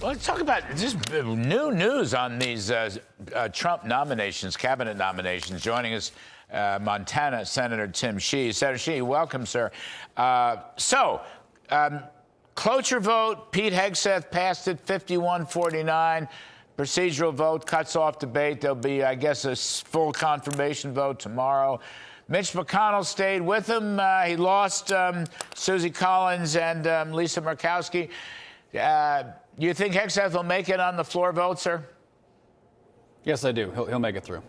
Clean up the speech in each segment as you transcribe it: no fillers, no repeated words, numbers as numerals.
Let's talk about just new news on these Trump nominations, cabinet nominations. Joining us, Montana Senator Tim Sheehy. Senator Sheehy, welcome, sir. Cloture vote. Pete Hegseth passed it 51-49. Procedural vote cuts off debate. There'll be, I guess, a full confirmation vote tomorrow. Mitch McConnell stayed with him. He lost Susie Collins and Lisa Murkowski. You think Hegseth will make it on the floor vote, sir? Yes, I do. He'll make it through.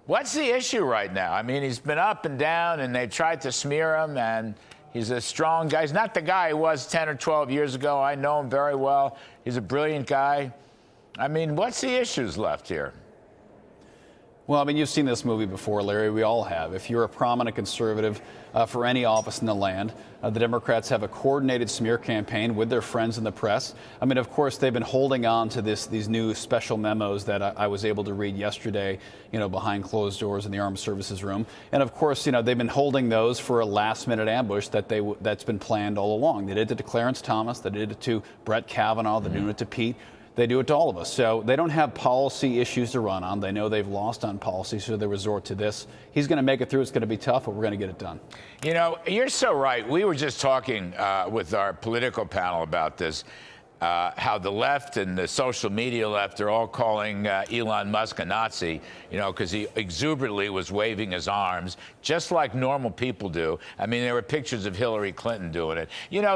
What's the issue right now? I mean, he's been up and down, and they've tried to smear him, and he's a strong guy. He's not the guy he was 10 or 12 years ago. I know him very well. He's a brilliant guy. I mean, what's the issues left here? Well, I mean, you've seen this movie before, Larry. We all have. If you're a prominent conservative for any office in the land, the Democrats have a coordinated smear campaign with their friends in the press. I mean, of course, they've been holding on to these new special memos that I was able to read yesterday, behind closed doors in the Armed Services room. And of course, they've been holding those for a last-minute ambush that's been planned all along. They did it to Clarence Thomas. They did it to Brett Kavanaugh. They're doing it to Pete. They do it to all of us. So they don't have policy issues to run on. They know they've lost on policy, so they resort to this. He's going to make it through. It's going to be tough, but we're going to get it done. You're so right. We were just talking with our political panel about this, how the left and the social media left are all calling Elon Musk a Nazi, because he exuberantly was waving his arms, just like normal people do. I mean, there were pictures of Hillary Clinton doing it.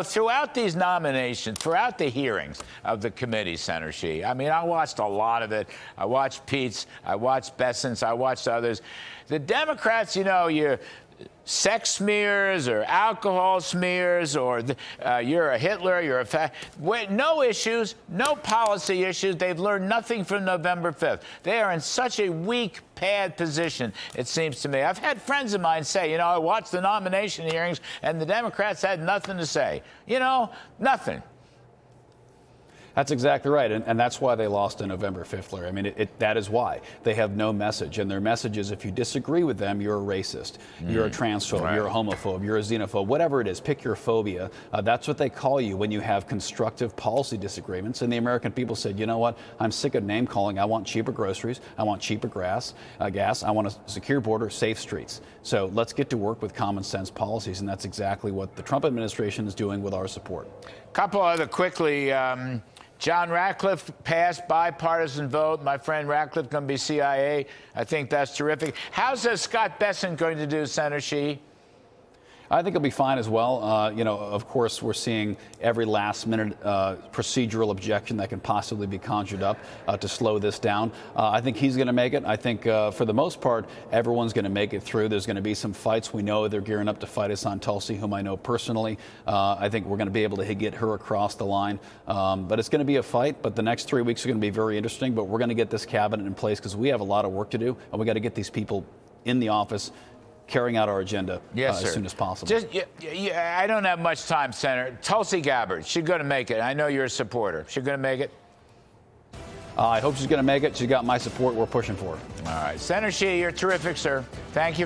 Throughout these nominations, throughout the hearings of the committee, Senator Sheehy, I mean, I watched a lot of it. I watched Pete's, I watched Bessent's, I watched others. The Democrats, sex smears or alcohol smears or you're a Hitler, you're a no issues, no policy issues. They've learned nothing from November 5th. They are in such a weak, bad position, it seems to me. I've had friends of mine say, I watched the nomination hearings and the Democrats had nothing to say. Nothing. That's exactly right, and that's why they lost on November 5th, Larry. I mean, that is why. They have no message, and their message is if you disagree with them, you're a racist, you're a transphobe, right, you're a homophobe, you're a xenophobe, whatever it is, pick your phobia. That's what they call you when you have constructive policy disagreements, and the American people said, you know what, I'm sick of name-calling. I want cheaper groceries, I want cheaper gas, I want a secure border, safe streets. So let's get to work with common sense policies, and that's exactly what the Trump administration is doing with our support. Couple other quickly. John Ratcliffe passed bipartisan vote. My friend Ratcliffe going to be CIA. I think that's terrific. How's Scott Bessent going to do, Senator Sheehy? I think he'll be fine as well. Of course, we're seeing every last-minute procedural objection that can possibly be conjured up to slow this down. I think he's going to make it. I think, for the most part, everyone's going to make it through. There's going to be some fights. We know they're gearing up to fight us on Tulsi, whom I know personally. I think we're going to be able to get her across the line. But it's going to be a fight. But the next 3 weeks are going to be very interesting. But we're going to get this cabinet in place because we have a lot of work to do, and we got to get these people in the office carrying out our agenda as soon as possible. I don't have much time, Senator. Tulsi Gabbard, she's going to make it. I know you're a supporter. She's going to make it? I hope she's going to make it. She's got my support. We're pushing for her. All right. Senator Sheehy, you're terrific, sir. Thank you.